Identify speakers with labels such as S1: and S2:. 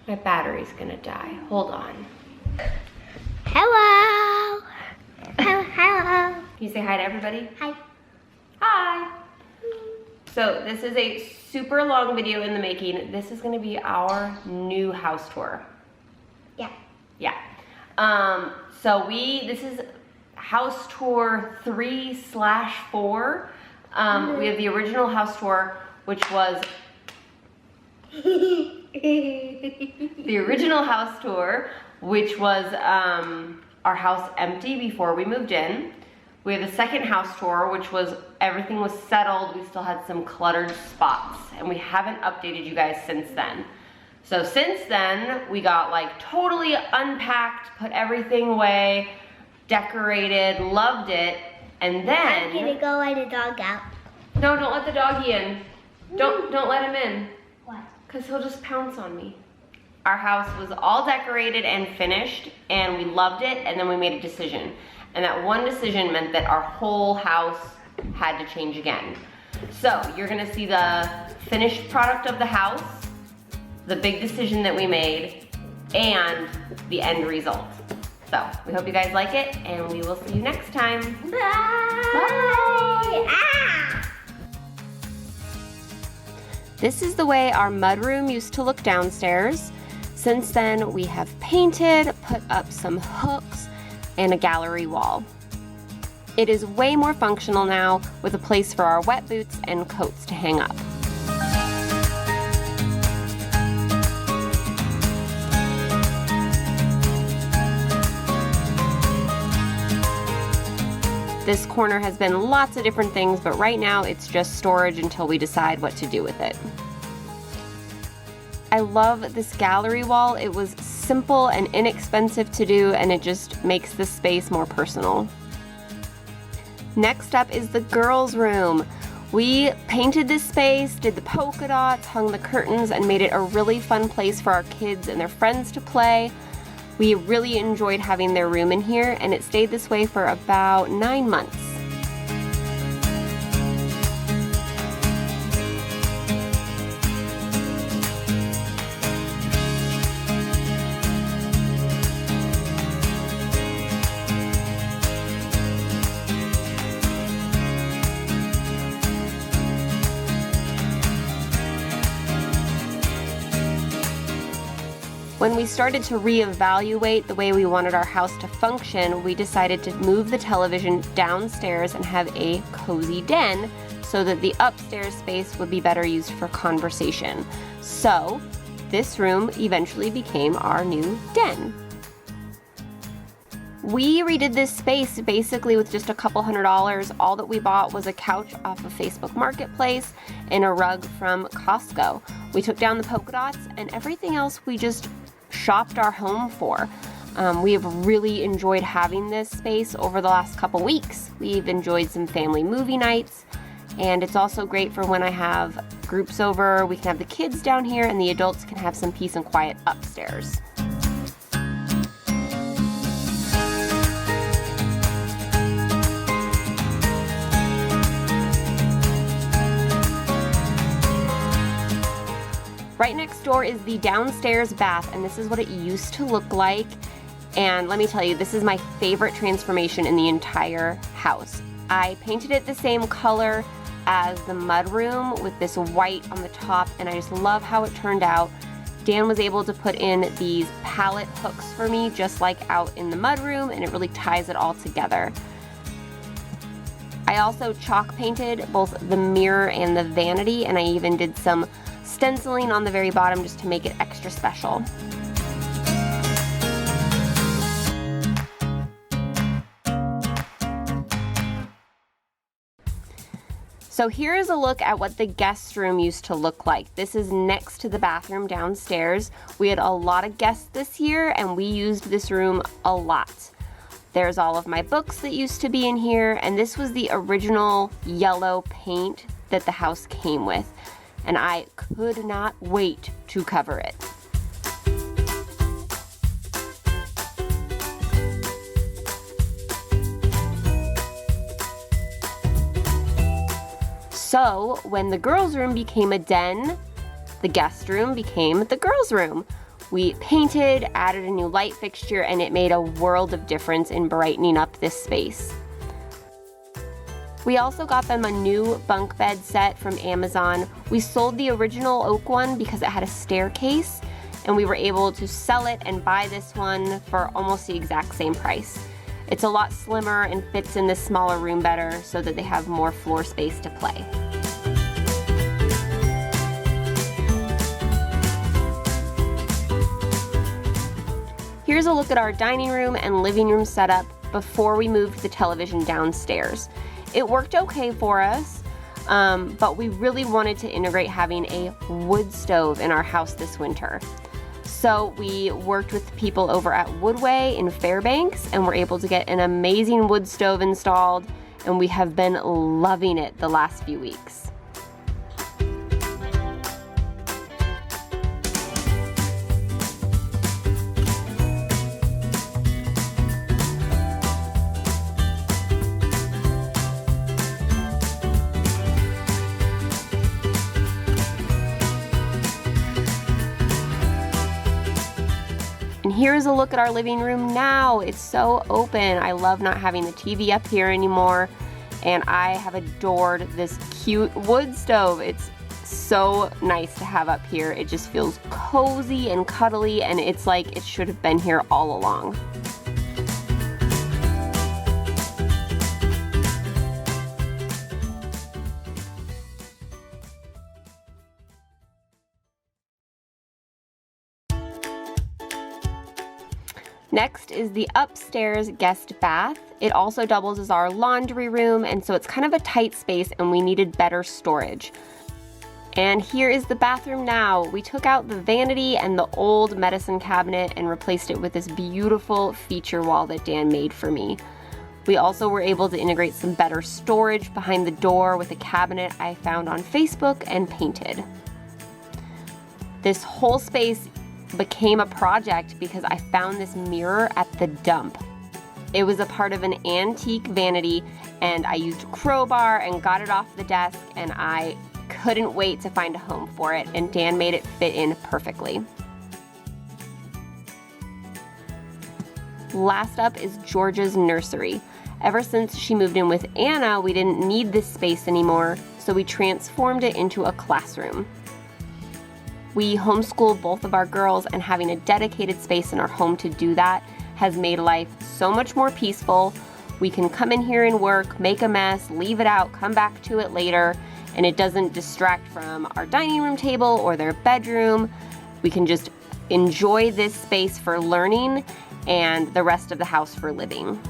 S1: My battery's gonna die. Hold on.
S2: Hello. Hello.
S1: Can you say hi to everybody?
S2: Hi.
S1: Hi. So this is a super long video in the making. This is gonna be our new house tour.
S2: Yeah.
S1: Yeah. This is house tour 3/4. We have the original house tour, which was the original house tour, which was our house empty before we moved in. We have the second house tour, which was everything was settled. We still had some cluttered spots, and we haven't updated you guys since then. So since then, we got like totally unpacked, put everything away, decorated, loved it, and then
S2: I'm gonna go let the dog out.
S1: No, don't let the doggy in. Don't let him in.
S2: What?
S1: Because he'll just pounce on me. Our house was all decorated and finished, and we loved it, and then we made a decision. And that one decision meant that our whole house had to change again. So you're gonna see the finished product of the house, the big decision that we made, and the end result. So we hope you guys like it, and we will see you next time.
S2: Bye.
S1: Bye.
S2: Ah.
S1: This is the way our mudroom used to look downstairs. Since then, we have painted, put up some hooks, and a gallery wall. It is way more functional now, with a place for our wet boots and coats to hang up. This corner has been lots of different things, but right now it's just storage until we decide what to do with it. I love this gallery wall. It was simple and inexpensive to do, and it just makes the space more personal. Next up is the girls' room. We painted this space, did the polka dots, hung the curtains, and made it a really fun place for our kids and their friends to play. We really enjoyed having their room in here, and it stayed this way for about 9 months. When we started to reevaluate the way we wanted our house to function, we decided to move the television downstairs and have a cozy den so that the upstairs space would be better used for conversation. So this room eventually became our new den. We redid this space basically with just a couple $100. All that we bought was a couch off of Facebook Marketplace and a rug from Costco. We took down the polka dots, and everything else we just shopped our home for. We have really enjoyed having this space over the last couple weeks. We've enjoyed some family movie nights, and it's also great for when I have groups over. We can have the kids down here, and the adults can have some peace and quiet upstairs. Right next door is the downstairs bath, and this is what it used to look like. And let me tell you, this is my favorite transformation in the entire house. I painted it the same color as the mudroom with this white on the top, and I just love how it turned out. Dan was able to put in these pallet hooks for me, just like out in the mudroom, and it really ties it all together. I also chalk painted both the mirror and the vanity, and I even did some stenciling on the very bottom just to make it extra special. So here is a look at what the guest room used to look like. This is next to the bathroom downstairs. We had a lot of guests this year, and we used this room a lot. There's all of my books that used to be in here, and this was the original yellow paint that the house came with. And I could not wait to cover it. So when the girls' room became a den, the guest room became the girls' room. We painted, added a new light fixture, and it made a world of difference in brightening up this space. We also got them a new bunk bed set from Amazon. We sold the original oak one because it had a staircase, and we were able to sell it and buy this one for almost the exact same price. It's a lot slimmer and fits in this smaller room better so that they have more floor space to play. Here's a look at our dining room and living room setup before we moved the television downstairs. It worked okay for us, but we really wanted to integrate having a wood stove in our house this winter. So we worked with people over at Woodway in Fairbanks and were able to get an amazing wood stove installed, and we have been loving it the last few weeks. And here's a look at our living room now. It's so open. I love not having the TV up here anymore. And I have adored this cute wood stove. It's so nice to have up here. It just feels cozy and cuddly, and it's like it should have been here all along. Next is the upstairs guest bath. It also doubles as our laundry room, and so it's kind of a tight space and we needed better storage. And here is the bathroom now. We took out the vanity and the old medicine cabinet and replaced it with this beautiful feature wall that Dan made for me. We also were able to integrate some better storage behind the door with a cabinet I found on Facebook and painted. This whole space became a project because I found this mirror at the dump. It was a part of an antique vanity, and I used a crowbar and got it off the desk, and I couldn't wait to find a home for it, and Dan made it fit in perfectly. Last up is Georgia's nursery. Ever since she moved in with Anna, we didn't need this space anymore, so we transformed it into a classroom. We homeschool both of our girls, and having a dedicated space in our home to do that has made life so much more peaceful. We can come in here and work, make a mess, leave it out, come back to it later, and it doesn't distract from our dining room table or their bedroom. We can just enjoy this space for learning and the rest of the house for living.